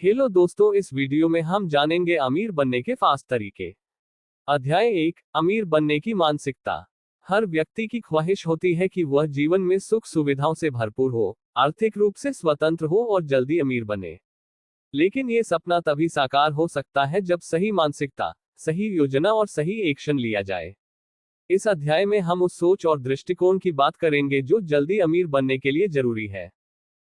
Hello दोस्तों, इस video में हम जानेंगे अमीर बनने के फास्ट तरीके। अध्याय 1, अमीर बनने की मानसिकता। हर व्यक्ति की ख्वाहिश होती है कि वह जीवन में सुख सुविधाओं से भरपूर हो, आर्थिक रूप से स्वतंत्र हो और जल्दी अमीर बने। लेकिन ये सपना तभी साकार हो सकता है जब सही मानसिकता, सही योजना और सही एक्शन लिया जाए। इस अध्याय में हम उस सोच और दृष्टिकोण की बात करेंगे जो जल्दी अमीर बनने के लिए जरूरी है।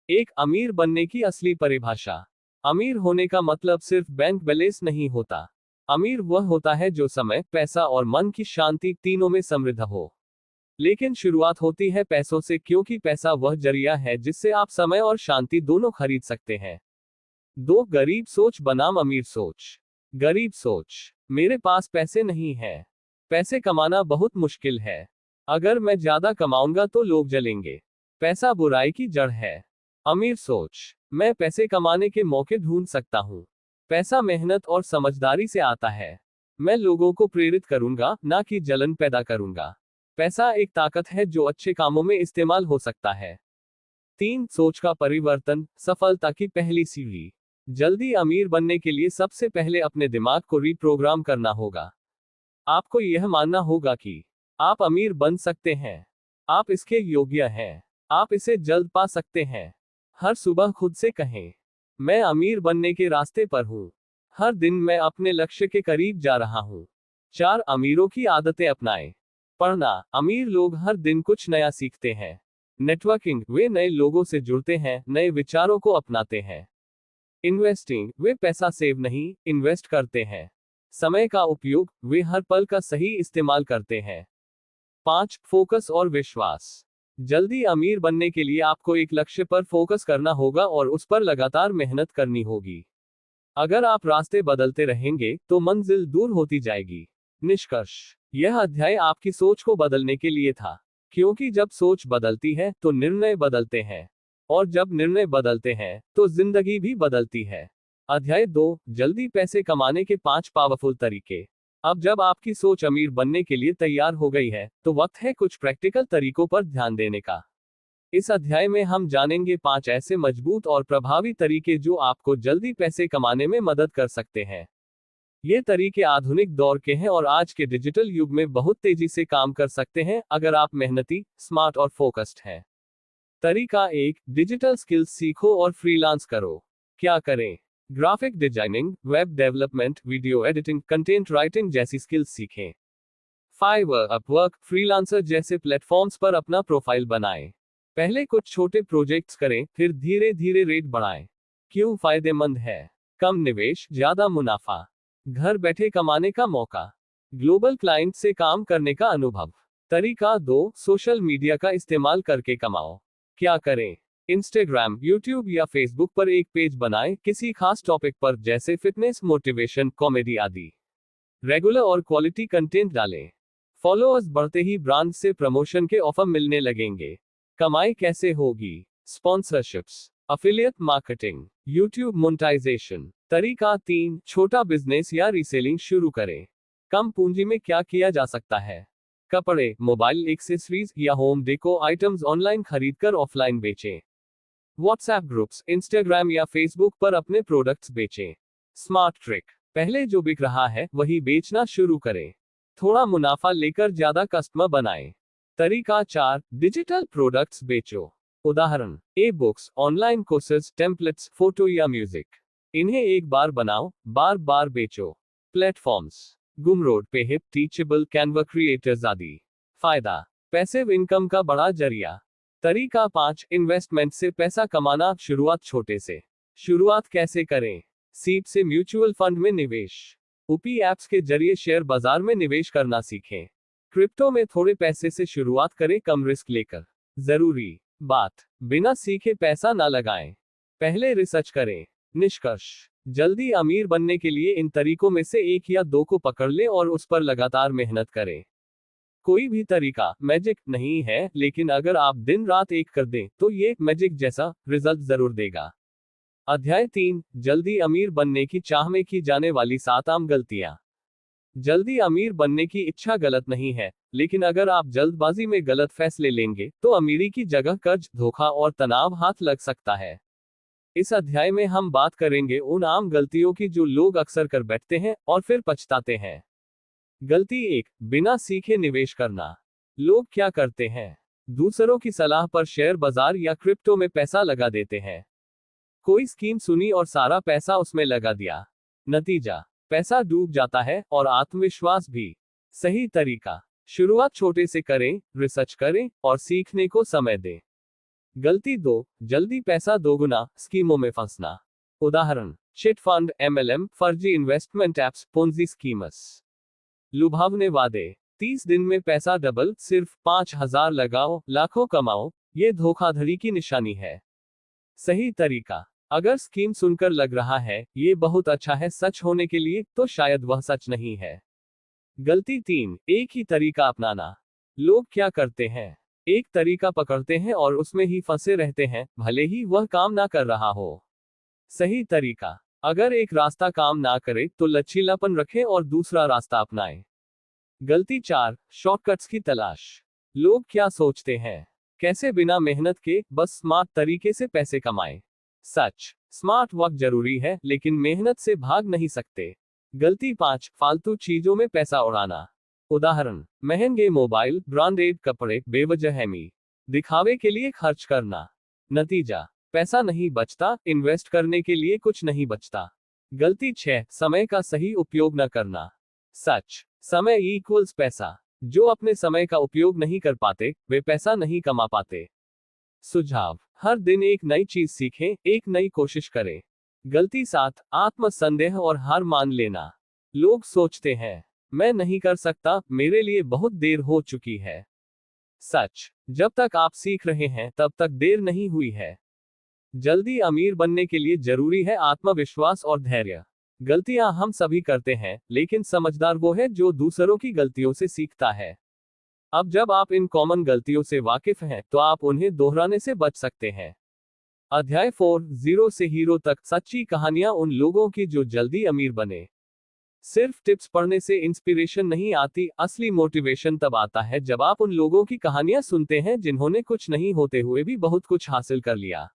एक, अमीर बनने की असली परिभाषा। अमीर होने का मतलब सिर्फ बैंक बैलेंस नहीं होता। अमीर वह होता है जो समय, पैसा और मन की शांति तीनों में समृद्ध हो। लेकिन शुरुआत होती है पैसों से, क्योंकि पैसा वह जरिया है जिससे आप समय और शांति दोनों खरीद सकते हैं। 2, गरीब सोच बनाम अमीर सोच। गरीब सोच, मेरे पास पैसे नहीं है, पैसे कमाना बहुत मुश्किल है, अगर मैं ज्यादा कमाऊंगा तो लोग जलेंगे, पैसा बुराई की जड़ है। अमीर सोच, मैं पैसे कमाने के मौके ढूंढ सकता हूँ, पैसा मेहनत और समझदारी से आता है, मैं लोगों को प्रेरित करूंगा, ना कि जलन पैदा करूंगा। पैसा एक ताकत है जो अच्छे कामों में इस्तेमाल हो सकता है। 3, सोच का परिवर्तन, सफलता की पहली सीढ़ी। जल्दी अमीर बनने के लिए सबसे पहले अपने दिमाग को रीप्रोग्राम करना होगा। आपको यह मानना होगा कि आप अमीर बन सकते हैं, आप इसके योग्य हैं, आप इसे जल्द पा सकते हैं। हर सुबह खुद से कहें, मैं अमीर बनने के रास्ते पर हूं, हर दिन मैं अपने लक्ष्य के करीब जा रहा हूं। 4, अमीरों की आदतें अपनाएं। पढ़ना, अमीर लोग हर दिन कुछ नया सीखते हैं। नेटवर्किंग, वे नए लोगों से जुड़ते हैं, नए विचारों को अपनाते हैं। इन्वेस्टिंग, वे पैसा सेव नहीं, इन्वेस्ट करते हैं। समय का उपयोग, वे हर पल का सही इस्तेमाल करते हैं। 5, फोकस और विश्वास। जल्दी अमीर बनने के लिए आपको एक लक्ष्य पर फोकस करना होगा और उस पर लगातार मेहनत करनी होगी। अगर आप रास्ते बदलते रहेंगे तो मंजिल दूर होती जाएगी। निष्कर्ष, यह अध्याय आपकी सोच को बदलने के लिए था, क्योंकि जब सोच बदलती है तो निर्णय बदलते हैं, और जब निर्णय बदलते हैं तो जिंदगी भी बदलती है। अध्याय 2, जल्दी पैसे कमाने के 5 पावरफुल तरीके। अब जब आपकी सोच अमीर बनने के लिए तैयार हो गई है, तो वक्त है कुछ प्रैक्टिकल तरीकों पर ध्यान देने का। इस अध्याय में हम जानेंगे 5 ऐसे मजबूत और प्रभावी तरीके जो आपको जल्दी पैसे कमाने में मदद कर सकते हैं। ये तरीके आधुनिक दौर के हैं और आज के डिजिटल युग में बहुत तेजी से काम कर सकते हैं अगर आप मेहनती, स्मार्ट और फोकस्ड हैं। तरीका 1, डिजिटल स्किल्स सीखो और फ्रीलांस करो। क्या करें? Graphic designing, web development, video editing, content writing जैसी स्किल्स सीखें। फाइवर, अपवर्क, फ्रीलांसर जैसे प्लेटफॉर्म्स पर अपना प्रोफाइल बनाएं। पहले कुछ छोटे प्रोजेक्ट्स करें, फिर धीरे धीरे रेट बढ़ाएं। क्यों फायदेमंद है? कम निवेश, ज्यादा मुनाफा, घर बैठे कमाने का मौका, ग्लोबल क्लाइंट से काम करने का अनुभव। तरीका 2, सोशल मीडिया का इस्तेमाल करके कमाओ। क्या करें? इंस्टाग्राम, यूट्यूब या फेसबुक पर एक पेज बनाएं, किसी खास टॉपिक पर जैसे फिटनेस, मोटिवेशन, कॉमेडी आदि। रेगुलर और क्वालिटी कंटेंट डालें। फॉलोअर्स बढ़ते ही ब्रांड से प्रमोशन के ऑफर मिलने लगेंगे। कमाई कैसे होगी? Sponsorships, affiliate marketing, YouTube monetisation. तरीका 3, छोटा बिजनेस या रीसेलिंग शुरू करें। कम पूंजी में क्या किया जा सकता है? कपड़े, मोबाइल एक्सेसरीज या होम डेको आइटम्स ऑनलाइन खरीदकर ऑफलाइन बेचें। व्हाट्सएप ग्रुप्स, इंस्टाग्राम या फेसबुक पर अपने प्रोडक्ट्स बेचें। स्मार्ट ट्रिक, पहले जो बिक रहा है वही बेचना शुरू करें। थोड़ा मुनाफा लेकर ज्यादा कस्टमर बनाएं। तरीका 4, डिजिटल प्रोडक्ट्स बेचो। उदाहरण, e books, online courses, templates, photo या म्यूजिक। इन्हें एक बार बनाओ, बार बार बेचो। प्लेटफॉर्म्स, गुमरोड, पेहिप, टीचेबल, कैनवा क्रिएटर्स आदि। फायदा, पैसिव इनकम का बड़ा जरिया। तरीका 5, इन्वेस्टमेंट से पैसा कमाना। शुरुआत छोटे से। शुरुआत कैसे करें? सीड से म्यूचुअल फंड में निवेश, उपी एप्स के जरिए शेयर बाजार में निवेश करना सीखें। क्रिप्टो में थोड़े पैसे से शुरुआत करें, कम रिस्क लेकर। जरूरी बात, बिना सीखे पैसा ना लगाएं, पहले रिसर्च करें। निष्कर्ष, जल्दी अमीर बनने के लिए इन तरीकों में से एक या दो को पकड़ लें और उस पर लगातार मेहनत करें। कोई भी तरीका मैजिक नहीं है, लेकिन अगर आप दिन रात एक कर दें तो ये मैजिक जैसा रिजल्ट जरूर देगा। अध्याय 3, जल्दी अमीर बनने की चाह में की जाने वाली 7 आम गलतियां। जल्दी अमीर बनने की इच्छा गलत नहीं है, लेकिन अगर आप जल्दबाजी में गलत फैसले लेंगे तो अमीरी की जगह कर्ज, धोखा और तनाव हाथ लग सकता है। इस अध्याय में हम बात करेंगे उन आम गलतियों की जो लोग अक्सर कर बैठते हैं और फिर पछताते हैं। गलती 1, बिना सीखे निवेश करना। लोग क्या करते हैं? दूसरों की सलाह पर शेयर बाजार या क्रिप्टो में पैसा लगा देते हैं। कोई स्कीम सुनी और सारा पैसा उसमें लगा दिया। नतीजा, पैसा डूब जाता है और आत्मविश्वास भी। सही तरीका, शुरुआत छोटे से करें, रिसर्च करें और सीखने को समय दें। गलती 2, जल्दी पैसा दोगुना, स्कीमों में फंसना। उदाहरण, चिट फंड, MLM, फर्जी इन्वेस्टमेंट एप्स, पोंजी स्कीमस। लुभावने वादे, 30 दिन में पैसा डबल, सिर्फ 5,000 लगाओ, लाखों कमाओ, ये धोखाधड़ी की निशानी है। सही तरीका, अगर स्कीम सुनकर लग रहा है ये बहुत अच्छा है सच होने के लिए, तो शायद वह सच नहीं है। गलती 3, एक ही तरीका अपनाना। लोग क्या करते हैं? एक तरीका पकड़ते हैं और उसमें ही फंसे रहते हैं, भले ही वह काम ना कर रहा हो। सही तरीका, अगर एक रास्ता काम ना करे तो लचीलापन रखें और दूसरा रास्ता अपनाएं। गलती 4, शॉर्टकट्स की तलाश। लोग क्या सोचते हैं? कैसे बिना मेहनत के बस स्मार्ट तरीके से पैसे कमाएं। सच, स्मार्ट वर्क जरूरी है लेकिन मेहनत से भाग नहीं सकते। गलती 5, फालतू चीजों में पैसा उड़ाना। उदाहरण, महंगे मोबाइल, ब्रांडेड कपड़े, बेवजह हमी दिखावे के लिए खर्च करना। नतीजा, पैसा नहीं बचता, इन्वेस्ट करने के लिए कुछ नहीं बचता। गलती 6, समय का सही उपयोग न करना। सच, समय इक्वल्स पैसा। जो अपने समय का उपयोग नहीं कर पाते वे पैसा नहीं कमा पाते। सुझाव, हर दिन एक नई चीज सीखें, एक नई कोशिश करें। गलती 7, आत्मसंदेह और हार मान लेना। लोग सोचते हैं, मैं नहीं कर सकता, मेरे लिए बहुत देर हो चुकी है। सच, जब तक आप सीख रहे हैं तब तक देर नहीं हुई है। जल्दी अमीर बनने के लिए जरूरी है आत्मविश्वास और धैर्य। गलतियां हम सभी करते हैं, लेकिन समझदार वो है जो दूसरों की गलतियों से सीखता है। अब जब आप इन कॉमन गलतियों से वाकिफ हैं, तो आप उन्हें दोहराने से बच सकते हैं। अध्याय 4, जीरो से हीरो तक, सच्ची कहानियां उन लोगों की जो जल्दी अमीर बने। सिर्फ टिप्स पढ़ने से इंस्पिरेशन नहीं आती, असली मोटिवेशन तब आता है जब आप उन लोगों की कहानियां सुनते हैं जिन्होंने कुछ नहीं होते हुए भी बहुत कुछ हासिल कर लिया।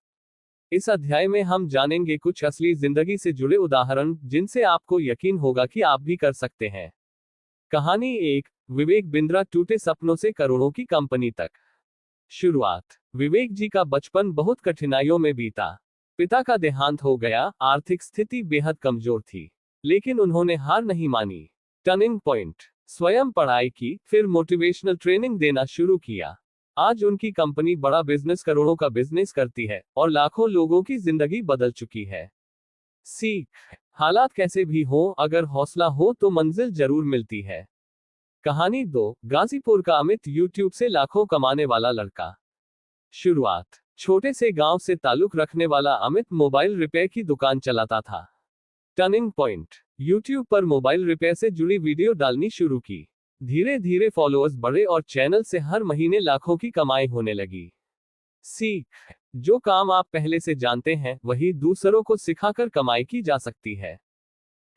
इस अध्याय में हम जानेंगे कुछ असली जिंदगी से जुड़े उदाहरण जिनसे आपको यकीन होगा कि आप भी कर सकते हैं। कहानी 1, विवेक बिंद्रा, टूटे सपनों से करोड़ों की कंपनी तक। शुरुआत, विवेक जी का बचपन बहुत कठिनाइयों में बीता। पिता का देहांत हो गया, आर्थिक स्थिति बेहद कमजोर थी, लेकिन उन्होंने हार नहीं मानी। टर्निंग पॉइंट, स्वयं पढ़ाई की, फिर मोटिवेशनल ट्रेनिंग देना शुरू किया। आज उनकी कंपनी बड़ा बिजनेस, करोड़ों का बिजनेस करती है और लाखों लोगों की जिंदगी बदल चुकी है। सीख, हालात कैसे भी हो, अगर हौसला हो तो मंजिल जरूर मिलती है। कहानी 2, गाजीपुर का अमित, यूट्यूब से लाखों कमाने वाला लड़का। शुरुआत, छोटे से गांव से ताल्लुक रखने वाला अमित मोबाइल रिपेयर की दुकान चलाता था। टर्निंग पॉइंट, यूट्यूब पर मोबाइल रिपेयर से जुड़ी वीडियो डालनी शुरू की। धीरे धीरे फॉलोअर्स बढ़े और चैनल से हर महीने लाखों की कमाई होने लगी। सीख, जो काम आप पहले से जानते हैं वही दूसरों को सिखाकर कमाई की जा सकती है।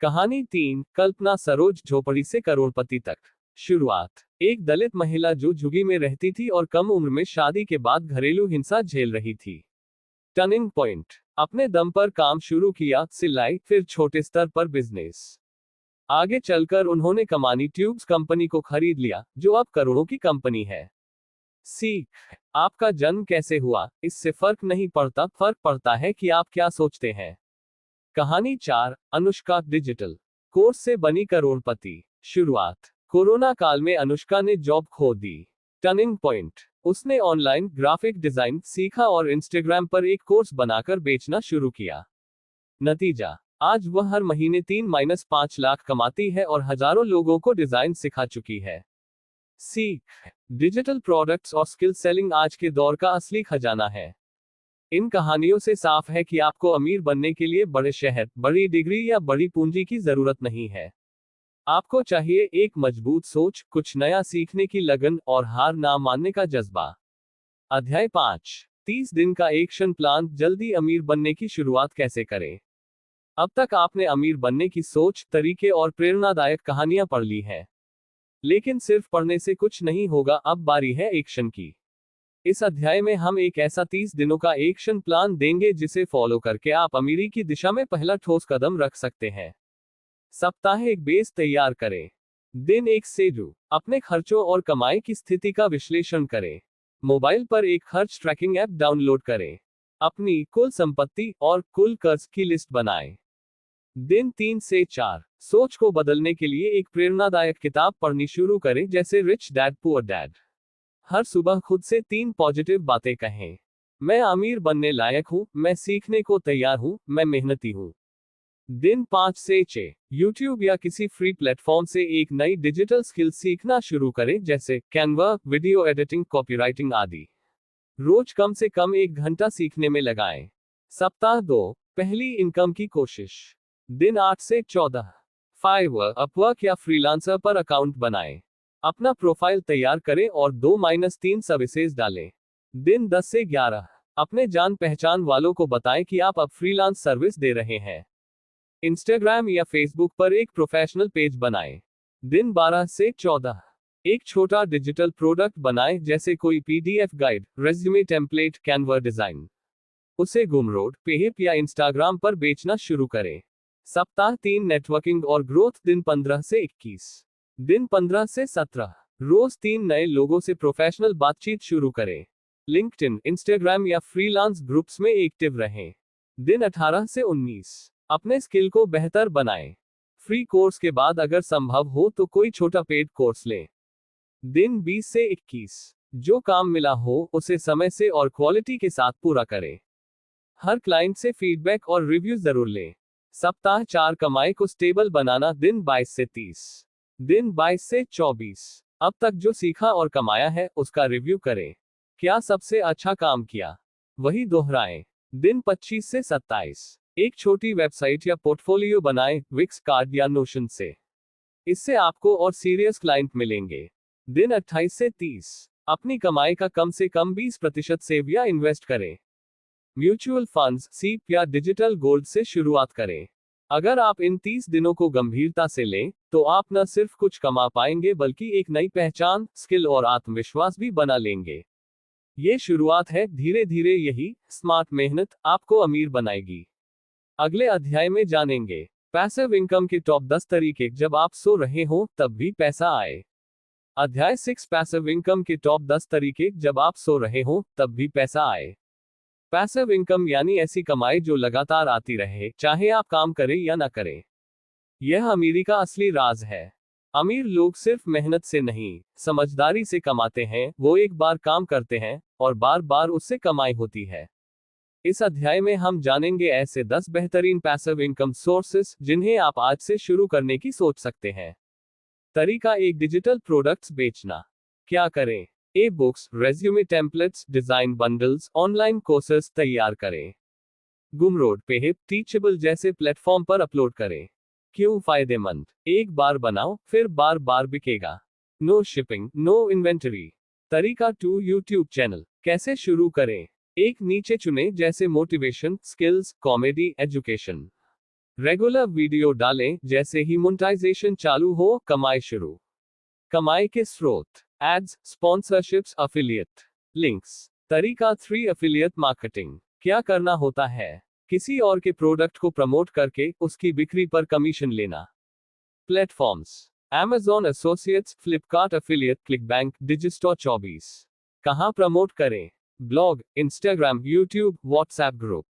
कहानी 3, कल्पना सरोज, झोपड़ी से करोड़पति तक। शुरुआत, एक दलित महिला जो झुग्गी में रहती थी और कम उम्र में शादी के बाद घरेलू हिंसा झेल रही थी। टर्निंग पॉइंट, अपने दम पर काम शुरू किया, सिलाई, फिर छोटे स्तर पर बिजनेस। आगे चलकर उन्होंने कमानी ट्यूब्स कंपनी को खरीद लिया, जो अब करोड़ों की कंपनी है। सीख, आपका जन्म कैसे हुआ इससे फर्क नहीं पड़ता, फर्क पड़ता है कि आप क्या सोचते हैं। कहानी 4, अनुष्का, डिजिटल कोर्स से बनी करोड़पति। शुरुआत, कोरोना काल में अनुष्का ने जॉब खो दी। टर्निंग पॉइंट, उसने ऑनलाइन ग्राफिक डिजाइन सीखा और इंस्टाग्राम पर एक कोर्स बनाकर बेचना शुरू किया। नतीजा, आज वह हर महीने 3-5 लाख कमाती है और हजारों लोगों को डिजाइन सिखा चुकी है। सीख, डिजिटल प्रोडक्ट्स और स्किल सेलिंग आज के दौर का असली खजाना है। इन कहानियों से साफ है कि आपको अमीर बनने के लिए बड़े शहर, बड़ी डिग्री या बड़ी पूंजी की जरूरत नहीं है। आपको चाहिए एक मजबूत सोच, कुछ नया सीखने की लगन और हार ना मानने का जज्बा। अध्याय 5, 30 दिन का एक्शन प्लान, जल्दी अमीर बनने की शुरुआत कैसे करें। अब तक आपने अमीर बनने की सोच, तरीके और प्रेरणादायक कहानियां पढ़ ली हैं। लेकिन सिर्फ पढ़ने से कुछ नहीं होगा, अब बारी है एक्शन की। इस अध्याय में हम एक ऐसा 30 दिनों का एक्शन प्लान देंगे जिसे फॉलो करके आप अमीरी की दिशा में पहला ठोस कदम रख सकते हैं। सप्ताह एक बेस तैयार करें। दिन 1 से जो अपने खर्चों और कमाई की स्थिति का विश्लेषण करें। मोबाइल पर एक खर्च ट्रैकिंग ऐप डाउनलोड करें। अपनी कुल संपत्ति और कुल कर्ज की लिस्ट बनाएं। दिन 3 से 4 सोच को बदलने के लिए एक प्रेरणादायक किताब पढ़नी शुरू करें, जैसे रिच डैड पुअर डैड। हर सुबह खुद से 3 पॉजिटिव बातें कहें। मैं अमीर बनने लायक हूं, मैं सीखने को तैयार हूं, मैं मेहनती हूं। दिन 5 से 6 यूट्यूब या किसी फ्री प्लेटफॉर्म से एक नई डिजिटल स्किल सीखना शुरू करें, जैसे कैनवा, वीडियो एडिटिंग, कॉपीराइटिंग आदि। रोज कम से कम 1 घंटा सीखने में लगाएं। सप्ताह 2 पहली इनकम की कोशिश। दिन 8 से 14 फाइवर, अपवर्क या फ्रीलांसर पर अकाउंट बनाएं। अपना प्रोफाइल तैयार करें और 2-3 सर्विसेज डालें। दिन 10 से 11 अपने जान पहचान वालों को बताएं कि आप अब फ्रीलांस सर्विस दे रहे हैं। इंस्टाग्राम या फेसबुक पर एक प्रोफेशनल पेज बनाएं। दिन 12 से 14 एक छोटा डिजिटल प्रोडक्ट बनाएं, जैसे कोई PDF guide, resume template, Canva design. उसे गुमरोड, पेहिप या इंस्टाग्राम पर बेचना शुरू करें। सप्ताह 3 नेटवर्किंग और ग्रोथ। दिन 15 से 21 दिन 15 से 17 रोज 3 नए लोगों से प्रोफेशनल बातचीत शुरू करें। लिंक्डइन, इंस्टाग्राम या फ्रीलांस ग्रुप्स में एक्टिव रहें। दिन 18 से 19 अपने स्किल को बेहतर बनाएं। फ्री कोर्स के बाद अगर संभव हो तो कोई छोटा पेड कोर्स लें। दिन 20 से 21 जो काम मिला हो उसे समय से और क्वालिटी के साथ पूरा करें। हर क्लाइंट से फीडबैक और रिव्यू जरूर लें। सप्ताह 4 कमाई को स्टेबल बनाना। दिन 22 से 30 दिन 22 से 24 अब तक जो सीखा और कमाया है उसका रिव्यू करें। क्या सबसे अच्छा काम किया वही दोहराएं। दिन 25 से 27 एक छोटी वेबसाइट या पोर्टफोलियो बनाएं, विक्स, कार्ड या नोशन से। इससे आपको और सीरियस क्लाइंट मिलेंगे। दिन 28 से 30 अपनी कमाई का कम से कम 20% सेव या इन्वेस्ट करें। म्यूचुअल फंड्स, सीप या डिजिटल गोल्ड से शुरुआत करें। अगर आप इन 30 दिनों को गंभीरता से लें तो आप न सिर्फ कुछ कमा पाएंगे बल्कि एक नई पहचान, स्किल और आत्मविश्वास भी बना लेंगे। ये शुरुआत है, धीरे धीरे यही स्मार्ट मेहनत आपको अमीर बनाएगी। अगले अध्याय में जानेंगे पैसिव इनकम के टॉप 10 तरीके जब आप सो रहे हो तब भी पैसा आए। अध्याय 6 पैसिव इनकम के टॉप 10 तरीके जब आप सो रहे हो तब भी पैसा आए। पैसिव इनकम यानी ऐसी कमाई जो लगातार आती रहे, चाहे आप काम करें या ना करें। यह अमीरी का असली राज है। अमीर लोग सिर्फ मेहनत से नहीं, समझदारी से कमाते हैं। वो एक बार काम करते हैं और बार बार उससे कमाई होती है। इस अध्याय में हम जानेंगे ऐसे 10 बेहतरीन पैसिव इनकम सोर्सेस जिन्हें आप आज से शुरू करने की सोच सकते हैं। तरीका 1 डिजिटल प्रोडक्ट्स बेचना। क्या करें? E books, resume templates, design bundles, online courses तैयार करें। गुमरोड, पेहिप, टीचेबल जैसे प्लेटफॉर्म पर अपलोड करें। क्यों फायदेमंद? एक बार बनाओ फिर बार बार बिकेगा। No shipping, no inventory. तरीका 2 यूट्यूब चैनल। कैसे शुरू करें? एक नीचे चुने, जैसे motivation, skills, comedy, education. Regular video डालें, जैसे ही मोनेटाइजेशन चालू हो कमाई शुरू। कमाई के स्रोत, एड्स, स्पॉन्सरशिप्स, अफिलिएट लिंक्स। तरीका 3 अफिलिएट मार्केटिंग। क्या करना होता है? किसी और के प्रोडक्ट को प्रमोट करके उसकी बिक्री पर कमीशन लेना। Platforms, Amazon associates, Flipkart affiliate, ClickBank, डिजिस्टोर 24। कहां प्रमोट करें? Blog, Instagram, YouTube, WhatsApp group.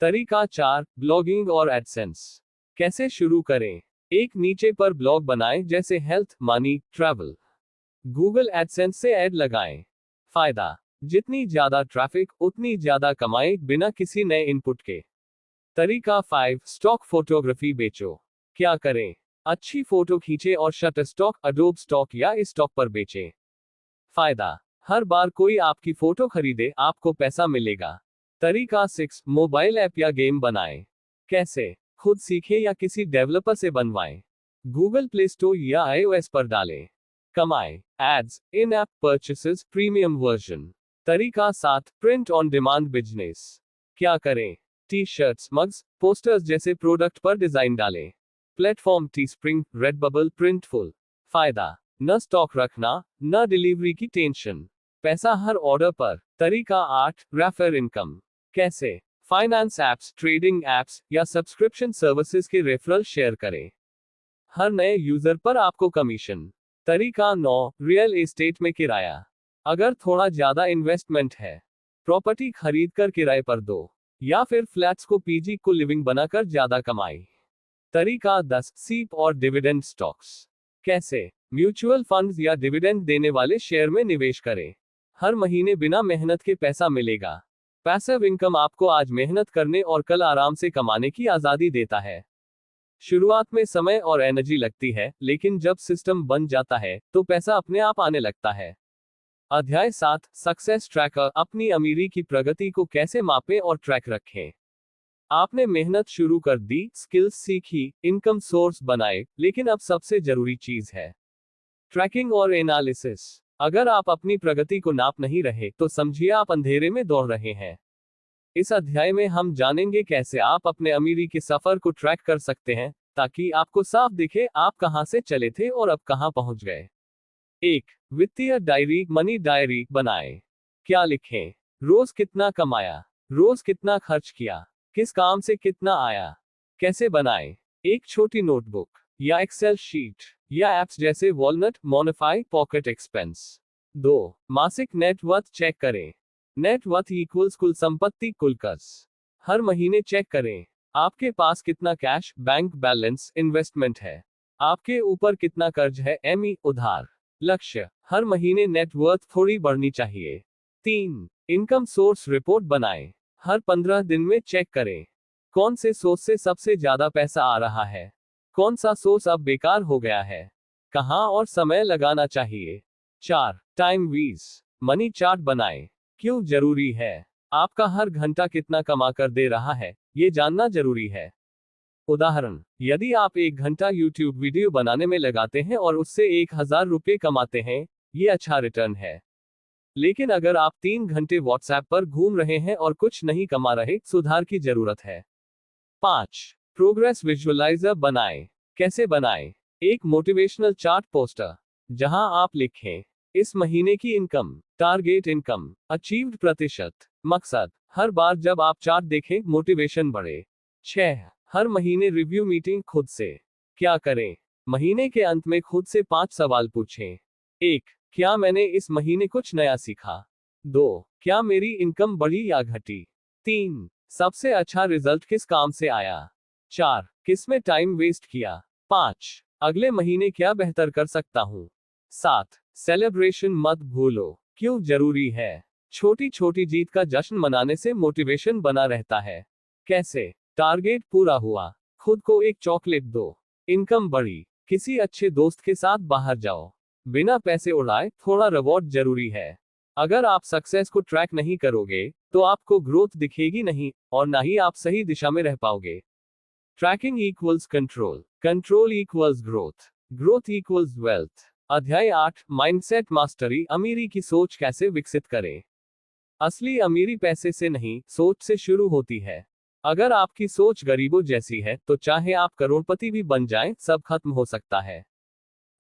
तरीका 4 ब्लॉगिंग और एडसेंस। कैसे शुरू करें? एक नीचे पर ब्लॉग बनाएं, जैसे health, money, travel. Google AdSense से ऐड लगाएं। फायदा, जितनी ज्यादा ट्रैफिक उतनी ज्यादा कमाई बिना किसी नए इनपुट के। तरीका 5 स्टॉक फोटोग्राफी बेचो। क्या करें? अच्छी फोटो खींचे और शटर स्टॉक, अडोब स्टॉक या इस स्टॉक पर बेचें। फायदा, हर बार कोई आपकी फोटो खरीदे आपको पैसा मिलेगा। तरीका 6 मोबाइल ऐप या गेम बनाएं। कैसे? खुद सीखें या किसी डेवलपर से बनवाएं। गूगल प्ले स्टोर या iOS पर डालें। कमाएं, ads, in app purchases, premium version. तरीका 7 प्रिंट ऑन डिमांड बिजनेस। क्या करें? टी शर्ट्स, मग्स, पोस्टर्स जैसे प्रोडक्ट पर डिजाइन डालें। Platform Teespring, Redbubble, Printful. फायदा, न स्टॉक रखना, न डिलीवरी की टेंशन। पैसा हर ऑर्डर पर। तरीका 8, रेफर इनकम। कैसे फाइनेंस एप्स, ट्रेडिंग एप्स या सब्सक्रिप्शन सर्विसेज के रेफरल शेयर करें। हर नए यूजर पर आपको कमीशन। तरीका 9, रियल एस्टेट में किराया। अगर थोड़ा ज्यादा इन्वेस्टमेंट है, प्रॉपर्टी खरीद कर किराए पर दो, या फिर फ्लैट्स को पीजी को लिविंग बनाकर ज्यादा कमाई। तरीका 10, सीप और डिविडेंड स्टॉक्स। कैसे म्यूचुअल फंड्स या डिविडेंड देने वाले शेयर में निवेश करें। हर महीने बिना मेहनत के पैसा मिलेगा। पैसिव इनकम आपको आज मेहनत करने और कल आराम से कमाने की आजादी देता है। शुरुआत में समय और एनर्जी लगती है, लेकिन जब सिस्टम बन जाता है तो पैसा अपने आप आने लगता है। अध्याय 7, सक्सेस ट्रैकर। अपनी अमीरी की प्रगति को कैसे मापें और ट्रैक रखें। आपने मेहनत शुरू कर दी, स्किल्स सीखी, इनकम सोर्स बनाए, लेकिन अब सबसे जरूरी चीज है ट्रैकिंग और एनालिसिस। अगर आप अपनी प्रगति को नाप नहीं रहे तो समझिए आप अंधेरे में दौड़ रहे हैं। इस अध्याय में हम जानेंगे कैसे आप अपने अमीरी के सफर को ट्रैक कर सकते हैं, ताकि आपको साफ दिखे आप कहां से चले थे और अब कहां पहुंच गए। 1, वित्तीय डायरी, मनी डायरी बनाएं। क्या लिखें। रोज कितना कमाया, रोज कितना खर्च किया, किस काम से कितना आया। कैसे बनाएं। एक छोटी नोटबुक या एक्सेल शीट या एप्स जैसे वॉलनट, मोनेफाई, पॉकेट एक्सपेंस। 2, मासिक नेटवर्थ चेक करें। नेटवर्थ इक्वल्स कुल संपत्ति, कुल कर्ज। हर महीने चेक करें आपके पास कितना कैश, बैंक बैलेंस, इन्वेस्टमेंट है। आपके ऊपर कितना कर्ज है, एमई, उधार। लक्ष्य, हर महीने नेटवर्थ थोड़ी बढ़नी चाहिए। 3, इनकम सोर्स रिपोर्ट बनाएं। हर 15 दिन में चेक करें कौन से सोर्स से सबसे ज्यादा पैसा आ रहा है, कौन सा सोर्स अब बेकार हो गया है, कहां और समय लगाना चाहिए। 4, टाइम वीज मनी चार्ट बनाएं। क्यों जरूरी है। आपका हर घंटा कितना कमा कर दे रहा है, ये जानना जरूरी है। उदाहरण, यदि आप 1 घंटा YouTube वीडियो बनाने में लगाते हैं और उससे 1000 रुपये कमाते हैं, ये अच्छा रिटर्न है। लेकिन अगर आप 3 घंटे WhatsApp पर घूम रहे हैं और कुछ नहीं कमा रहे, सुधार की जरूरत है। 5, प्रोग्रेस विजुअलाइजर बनाएं। कैसे बनाएं। एक मोटिवेशनल चार्ट पोस्टर जहां आप लिखें इस महीने की इनकम, टारगेट इनकम, अचीव्ड प्रतिशत, मकसद। हर बार जब आप चार्ट देखें मोटिवेशन बढ़े। 6, हर महीने रिव्यू मीटिंग खुद से। क्या करें। महीने के अंत में खुद से 5 सवाल पूछें। 1, क्या मैंने इस महीने कुछ नया सीखा। 2, क्या मेरी इनकम बढ़ी या घटी। 3, सबसे अच्छा रिजल्ट किस काम से आया। 4, किसमें टाइम वेस्ट किया। 5, अगले महीने क्या बेहतर कर सकता हूं। 7, सेलिब्रेशन मत भूलो। क्यों जरूरी है। छोटी छोटी जीत का जश्न मनाने से मोटिवेशन बना रहता है। कैसे। टारगेट पूरा हुआ, खुद को एक चॉकलेट दो। इनकम बढ़ी, किसी अच्छे दोस्त के साथ बाहर जाओ। बिना पैसे उड़ाए थोड़ा रिवॉर्ड जरूरी है। अगर आप सक्सेस को ट्रैक नहीं करोगे तो आपको ग्रोथ दिखेगी नहीं, और ना ही आप सही दिशा में रह पाओगे। Tracking equals control, control equals growth, growth equals wealth. अध्याय 8, माइंडसेट मास्टरी। अमीरी की सोच कैसे विकसित करें। असली अमीरी पैसे से नहीं, सोच से शुरू होती है। अगर आपकी सोच गरीबों जैसी है तो चाहे आप करोड़पति भी बन जाएं, सब खत्म हो सकता है।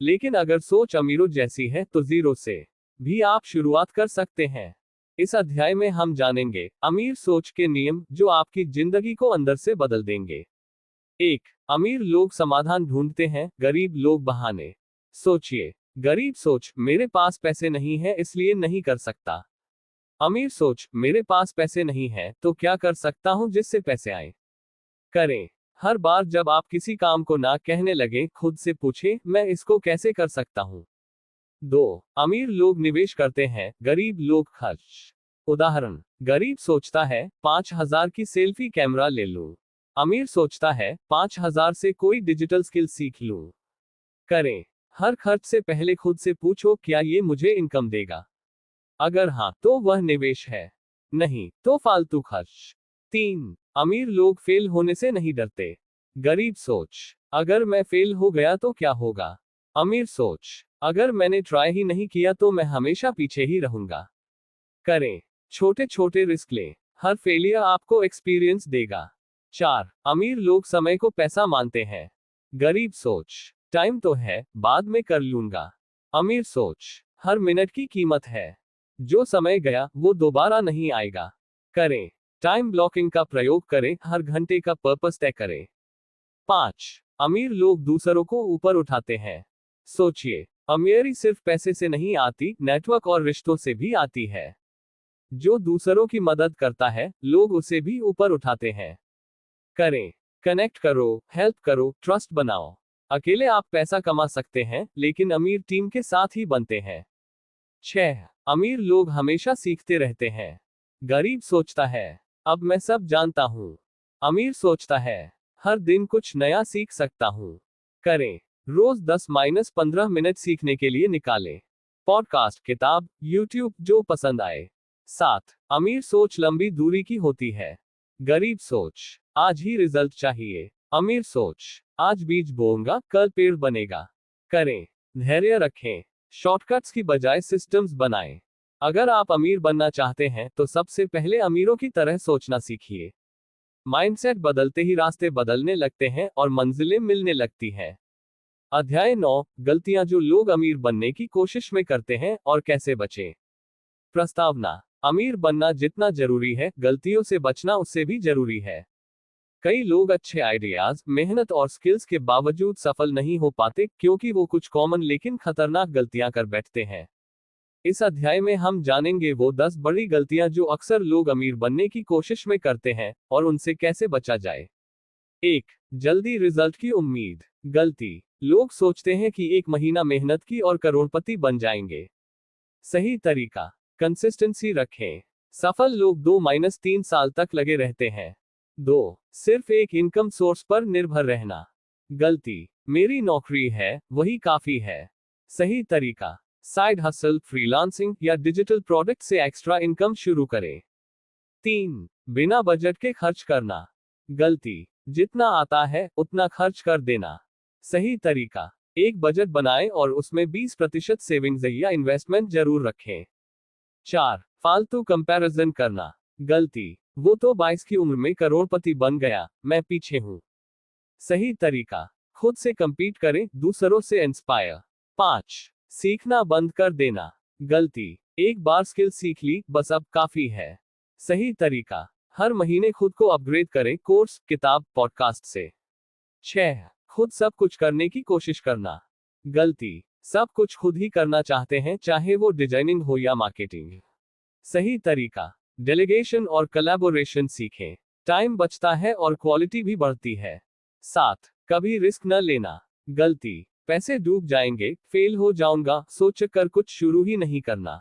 लेकिन अगर सोच अमीरों जैसी है तो जीरो से भी आप शुरुआत कर सकते हैं। इस अध्याय में हम जानेंगे अमीर सोच के नियम जो आपकी जिंदगी को अंदर से बदल देंगे। 1, अमीर लोग समाधान ढूंढते हैं, गरीब लोग बहाने। सोचिए। गरीब सोच, मेरे पास पैसे नहीं है इसलिए नहीं कर सकता। अमीर सोच, मेरे पास पैसे नहीं है तो क्या कर सकता हूं जिससे पैसे आए। करें। हर बार जब आप किसी काम को ना कहने लगे, खुद से पूछें, मैं इसको कैसे कर सकता हूं। 2, अमीर लोग निवेश करते हैं, गरीब लोग खर्च। उदाहरण, गरीब सोचता है 5000 की सेल्फी कैमरा ले लूं। अमीर सोचता है 5000 से कोई डिजिटल स्किल सीख लूं। करें। हर खर्च से पहले खुद से पूछो, क्या ये मुझे इनकम देगा। अगर हाँ तो वह निवेश है, नहीं तो फालतू खर्च। 3, अमीर लोग फेल होने से नहीं डरते। गरीब सोच, अगर मैं फेल हो गया तो क्या होगा। अमीर सोच, अगर मैंने ट्राई ही नहीं किया तो मैं हमेशा पीछे ही रहूंगा। करें। छोटे छोटे रिस्क लें, हर फेलियर आपको एक्सपीरियंस देगा। 4, अमीर लोग समय को पैसा मानते हैं। गरीब सोच, टाइम तो है, बाद में कर लूंगा। अमीर सोच, हर मिनट की कीमत है। जो समय गया वो दोबारा नहीं आएगा। करें। टाइम ब्लॉकिंग का प्रयोग करें, हर घंटे का पर्पस तय करें। 5. अमीर लोग दूसरों को ऊपर उठाते हैं। सोचिए, अमीरी सिर्फ पैसे से नहीं आती, नेटवर्क और रिश्तों से भी आती है। जो दूसरों की मदद करता है, लोग उसे भी ऊपर उठाते हैं। करें। कनेक्ट करो, हेल्प करो, ट्रस्ट बनाओ। अकेले आप पैसा कमा सकते हैं, लेकिन अमीर टीम के साथ ही बनते हैं। 6. अमीर लोग हमेशा सीखते रहते हैं। गरीब सोचता है, अब मैं सब जानता हूं। अमीर सोचता है, हर दिन कुछ नया सीख सकता हूं। करें। रोज 10-15 मिनट सीखने के लिए निकालें। पॉडकास्ट, किताब, यूट्यूब, जो पसंद आए। 7. अमीर सोच लंबी दूरी की होती है। गरीब सोच, आज ही रिजल्ट चाहिए। अमीर सोच, आज बीज बोऊंगा, कल पेड़ बनेगा। करें। धैर्य रखें। शॉर्टकट्स की बजाय सिस्टम्स बनाएं। अगर आप अमीर बनना चाहते हैं तो सबसे पहले अमीरों की तरह सोचना सीखिए। माइंडसेट बदलते ही रास्ते बदलने लगते हैं और मंजिलें मिलने लगती हैं। अध्याय 9, गलतियां जो लोग अमीर बनने की कोशिश में करते हैं और कैसे बचें। प्रस्तावना। अमीर बनना जितना जरूरी है, गलतियों से बचना उससे भी जरूरी है। कई लोग अच्छे आइडियाज, मेहनत और स्किल्स के बावजूद सफल नहीं हो पाते क्योंकि वो कुछ कॉमन लेकिन खतरनाक गलतियां कर बैठते हैं। इस अध्याय में हम जानेंगे वो 10 बड़ी गलतियां जो अक्सर लोग अमीर बनने की कोशिश में करते हैं और उनसे कैसे बचा जाए। 1. जल्दी रिजल्ट की उम्मीद। गलती। लोग सोचते हैं कि एक महीना मेहनत की और करोड़पति बन जाएंगे। सही तरीका। कंसिस्टेंसी रखें। सफल लोग 2-3 साल तक लगे रहते हैं। 2. सिर्फ एक इनकम सोर्स पर निर्भर रहना। गलती। मेरी नौकरी है, वही काफी है। सही तरीका। साइड हसल, फ्रीलांसिंग या डिजिटल प्रोडक्ट से एक्स्ट्रा इनकम शुरू करें। 3. बिना बजट के खर्च करना। गलती। जितना आता है उतना खर्च कर देना। सही तरीका। एक बजट बनाएं और उसमें 20% सेविंग्स या इन्वेस्टमेंट जरूर रखें। 4. फालतू कंपैरिजन करना। गलती। वो तो 22 की उम्र में करोड़पति बन गया, मैं पीछे हूं। सही तरीका। खुद से कंपीट करें, दूसरों से इंस्पायर। 5. सीखना बंद कर देना। गलती। एक बार स्किल सीख ली, बस अब काफी है। सही तरीका। हर महीने खुद को अपग्रेड करें, कोर्स, किताब, पॉडकास्ट से। 6. खुद सब कुछ करने की कोशिश करना। गलती। सब कुछ खुद ही करना चाहते हैं, चाहे वो डिजाइनिंग हो या मार्केटिंग। सही तरीका। डेलीगेशन और कोलैबोरेशन सीखें। टाइम बचता है और क्वालिटी भी बढ़ती है। 7. कभी रिस्क न लेना। गलती। पैसे डूब जाएंगे, फेल हो जाऊंगा सोचकर कुछ शुरू ही नहीं करना।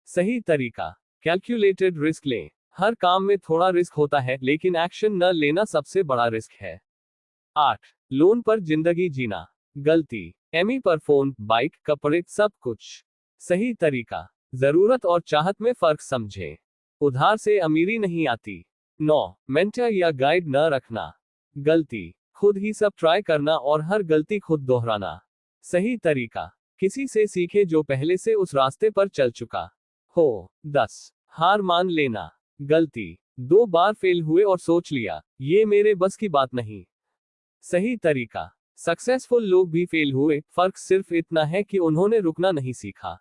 सही तरीका। कैलकुलेटेड रिस्क लें। हर काम में थोड़ा रिस्क होता है, लेकिन एक्शन न लेना सबसे बड़ा रिस्क है। 8. लोन पर जिंदगी जीना। गलती। एमई पर फोन, बाइक, कपड़े, सब कुछ। सही तरीका। जरूरत और चाहत में फर्क समझें। उधार से अमीरी नहीं आती। 9. मेंटर या गाइड न रखना। गलती। खुद ही सब ट्राई करना और हर गलती खुद दोहराना। सही तरीका। किसी से सीखे जो पहले से उस रास्ते पर चल चुका हो। 10. हार मान लेना। गलती। 2 बार फेल हुए और सोच लिया, ये मेरे बस की बात नहीं। सही तरीका। सक्सेसफुल लोग भी फेल हुए, फर्क सिर्फ इतना है कि उन्होंने रुकना नहीं सीखा।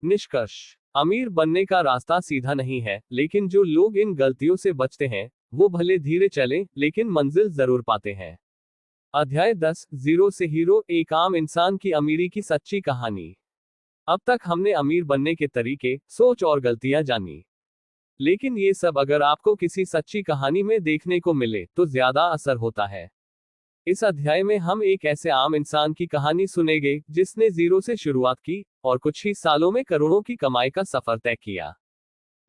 निष्कर्ष। अमीर बनने का रास्ता सीधा नहीं है, लेकिन जो लोग इन गलतियों से बचते हैं, वो भले धीरे चलें, लेकिन मंजिल जरूर पाते हैं। अध्याय 10, जीरो से हीरो, एक आम इंसान की अमीरी की सच्ची कहानी। अब तक हमने अमीर बनने के तरीके, सोच और गलतियां जानी। लेकिन ये सब अगर आपको किसी सच्ची कहानी में देखने को मिले तो ज्यादा असर होता है। इस अध्याय में हम एक ऐसे आम इंसान की कहानी सुनेंगे जिसने जीरो से शुरुआत की और कुछ ही सालों में करोड़ों की कमाई का सफर तय किया।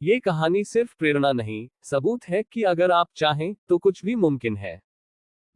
ये कहानी सिर्फ प्रेरणा नहीं, सबूत है कि अगर आप चाहें तो कुछ भी मुमकिन है।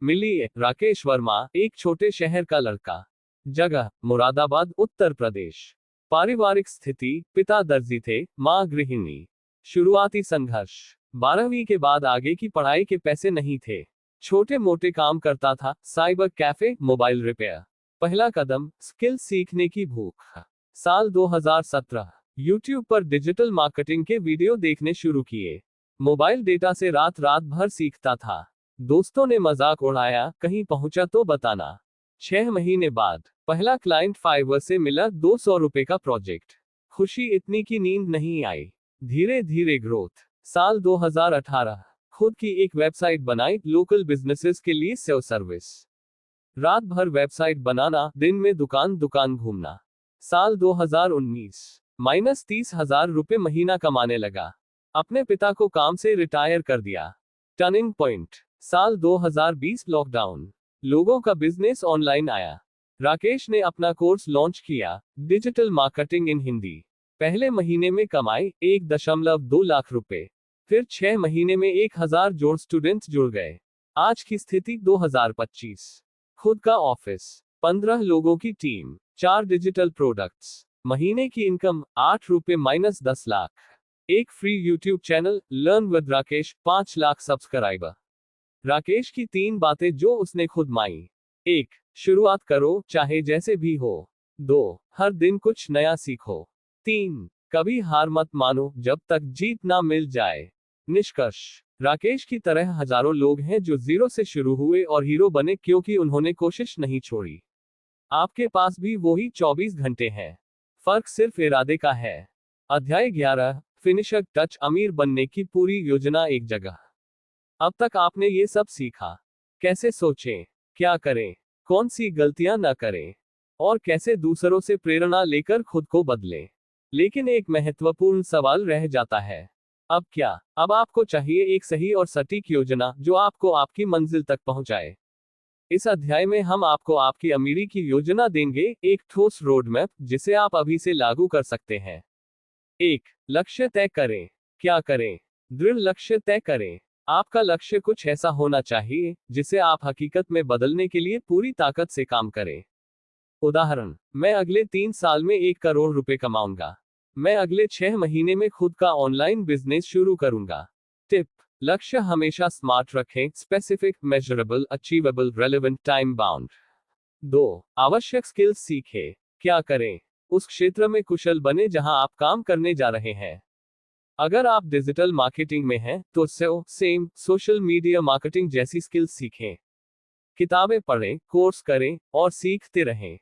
मिलिए राकेश वर्मा, एक छोटे शहर का लड़का। जगह मुरादाबाद, उत्तर प्रदेश। पारिवारिक स्थिति, पिता दर्जी थे, मां गृहिणी। शुरुआती संघर्ष। 12वीं के बाद आगे की पढ़ाई के पैसे नहीं थे। छोटे मोटे काम करता था, साइबर कैफे, मोबाइल रिपेयर। पहला कदम, स्किल सीखने की भूख। साल 2017, यूट्यूब पर डिजिटल मार्केटिंग के वीडियो देखने शुरू किए। मोबाइल डेटा से रात रात भर सीखता था। दोस्तों ने मजाक उड़ाया, कहीं पहुंचा तो बताना। 6 महीने बाद पहला क्लाइंट फाइवर से मिला, 200 रुपए का प्रोजेक्ट। खुशी इतनी कि नींद नहीं आई। धीरे धीरे ग्रोथ। साल 2018, खुद की एक वेबसाइट बनाई लोकल बिजनेसेस के लिए सेव सर्विस। रात भर वेबसाइट बनाना, दिन में दुकान दुकान घूमना। साल 2019, -30,000 रुपए महीना कमाने लगा। अपने पिता को काम से रिटायर कर दिया। Turning point. साल 2020 लॉकडाउन। लोगों का बिजनेस ऑनलाइन आया। राकेश ने अपना कोर्स लॉन्च किया, डिजिटल मार्केटिंग इन हिंदी। पहले महीने में कमाए 1.2 लाख रुपए। फिर 6 महीने में 1000 जोड़ स्टूडेंट्स जुड़ गए। आज की स्थिति 2025। खुद का ऑफिस, 15 लोगों की टीम, 4 डिजिटल प्रोडक्ट्स, महीने की इनकम 8 रुपए -10 लाख। एक free YouTube channel learn with Rakesh, 5 lakh subscriber. Rakesh की 3 बातें जो उसने खुद माई। 1. शुरुआत करो, चाहे जैसे भी हो। 2. हर दिन कुछ नया सीखो। 3. कभी हार मत मानो जब तक जीत ना मिल जाए। निष्कर्ष। राकेश की तरह हजारों लोग हैं जो जीरो से शुरू हुए और हीरो बने क्योंकि उन्होंने कोशिश नहीं छोड़ी। आपके पास भी वही 24 घंटे हैं। फर्क सिर्फ इरादे का है। अध्याय 11, फिनिशर टच, अमीर बनने की पूरी योजना एक जगह। अब तक आपने ये सब सीखा। कैसे सोचें, क्या करें, कौन सी गलतियां न करें, और कैसे दूसरों से प्रेरणा लेकर खुद को बदलें। लेकिन एक महत्वपूर्ण सवाल रह जाता है। अब क्या? अब आपको चाहिए एक सही और सटीक योजना जो आपको आपकी मंजिल तक पहुंचाए। इस अध्याय में हम आपको आपकी अमीरी की योजना देंगे, एक ठोस रोड मैप जिसे आप अभी से लागू कर सकते हैं। 1. लक्ष्य तय करें। क्या करें? दृढ़ लक्ष्य तय करें। आपका लक्ष्य कुछ ऐसा होना चाहिए जिसे आप हकीकत में बदलने के लिए पूरी ताकत से काम करें। उदाहरण, मैं अगले 3 साल में 1 करोड़ रुपए कमाऊंगा। मैं अगले 6 महीने में खुद का ऑनलाइन बिजनेस शुरू करूंगा। टिप: लक्ष्य हमेशा स्मार्ट रखें, specific, measurable, achievable, relevant, time bound. 2. आवश्यक स्किल्स सीखें। क्या करें? उस क्षेत्र में कुशल बने जहां आप काम करने जा रहे हैं। अगर आप डिजिटल मार्केटिंग में हैं, तो सेओ, सेम, सोशल मीडिया मार्केटिंग जैसी स्किल्स सीखें। किताबें पढ़ें, कोर्स करें, और सीखते रहें।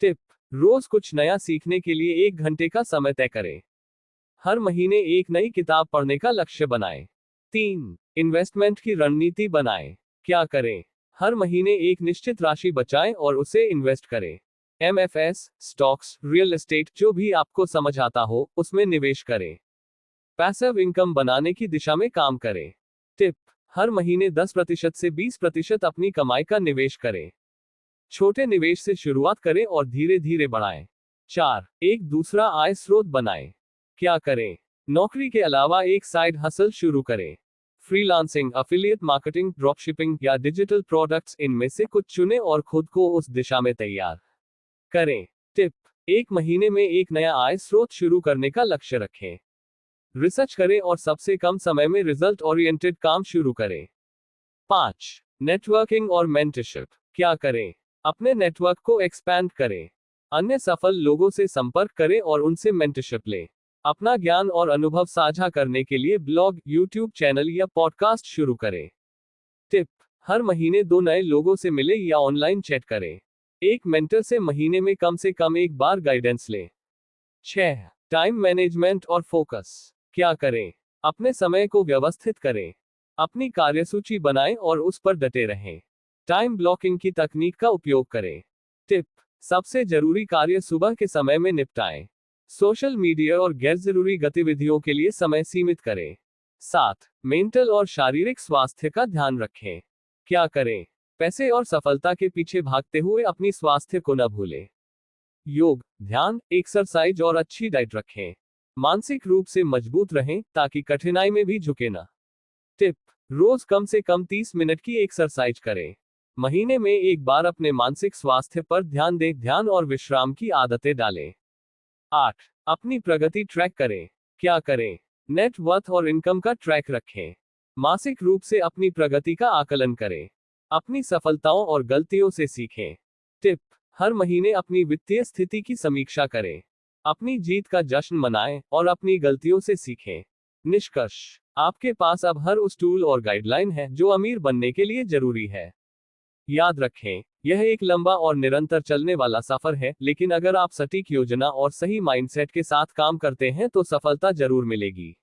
टिप: रोज कुछ नया सीखने के लिए 1 घंटे का समय तय करें। हर महीने एक नई किताब पढ़ने का लक्ष्य बनाएं। 3. इन्वेस्टमेंट की रणनीति बनाएं। क्या करें? हर महीने एक निश्चित राशि बचाएं और उसे इन्वेस्ट करें। MFS, स्टॉक्स, रियल एस्टेट, जो भी आपको समझ आता हो, उसमें निवेश करें। पैसिव इनकम बनाने की दिशा में काम करें। टिप: हर महीने 10% से 20% अपनी कमाई का निवेश करें। छोटे निवेश से शुरुआत करें और धीरे धीरे बढ़ाएं। 4. एक दूसरा आय स्रोत बनाएं। क्या करें? नौकरी के अलावा एक साइड हसल शुरू करें। फ्रीलांसिंग, अफिलिएट मार्केटिंग, ड्रॉपशिपिंग या डिजिटल प्रोडक्ट्स, इनमें से कुछ चुनें और खुद को उस दिशा में तैयार करें। टिप: 1 महीने में एक नया आय स्रोत शुरू करने का लक्ष्य रखें। रिसर्च करें और सबसे कम समय में रिजल्ट ओरिएंटेड काम शुरू करें। 5. नेटवर्किंग और मेंटरशिप। क्या करें? अपने नेटवर्क को एक्सपैंड करें। अन्य सफल लोगों से संपर्क करें और उनसे मेंटरशिप लें। अपना ज्ञान और अनुभव साझा करने के लिए ब्लॉग, यूट्यूब चैनल या पॉडकास्ट शुरू करें। टिप: हर महीने 2 नए लोगों से मिलें या ऑनलाइन चैट करें। एक मेंटर से कम एक बार गाइडेंस लें। 6. टाइम मैनेजमेंट और फोकस। क्या करें? अपने समय को व्यवस्थित करें। अपनी कार्यसूची बनाएं और उस पर डटे रहें। टाइम ब्लॉकिंग की तकनीक का उपयोग करें। टिप: सबसे जरूरी कार्य सुबह के समय में निपटाएं। सोशल मीडिया और गैर जरूरी गतिविधियों के लिए समय सीमित करें। 7. मेंटल और शारीरिक स्वास्थ्य का ध्यान रखें। क्या करें? पैसे और सफलता के पीछे भागते हुए अपनी स्वास्थ्य को न भूलें। योग, ध्यान, एक्सरसाइज और अच्छी डाइट रखें। मानसिक रूप से मजबूत रहें ताकि कठिनाई में भी झुके ना। टिप: रोज कम से कम 30 मिनट की एक्सरसाइज करें। महीने में एक बार अपने मानसिक स्वास्थ्य पर ध्यान दें। ध्यान और विश्राम की आदतें डालें। 8. अपनी प्रगति ट्रैक करें। क्या करें? नेट वर्थ और इनकम का ट्रैक रखें। मासिक रूप से अपनी प्रगति का आकलन करें। अपनी सफलताओं और गलतियों से सीखें। टिप: हर महीने अपनी वित्तीय स्थिति की समीक्षा करें। अपनी जीत का जश्न मनाएं और अपनी गलतियों से सीखें। निष्कर्ष: आपके पास अब हर उस टूल और गाइडलाइन है जो अमीर बनने के लिए जरूरी है। याद रखें, यह एक लंबा और निरंतर चलने वाला सफर है, लेकिन अगर आप सटीक योजना और सही माइंडसेट के साथ काम करते हैं तो सफलता जरूर मिलेगी।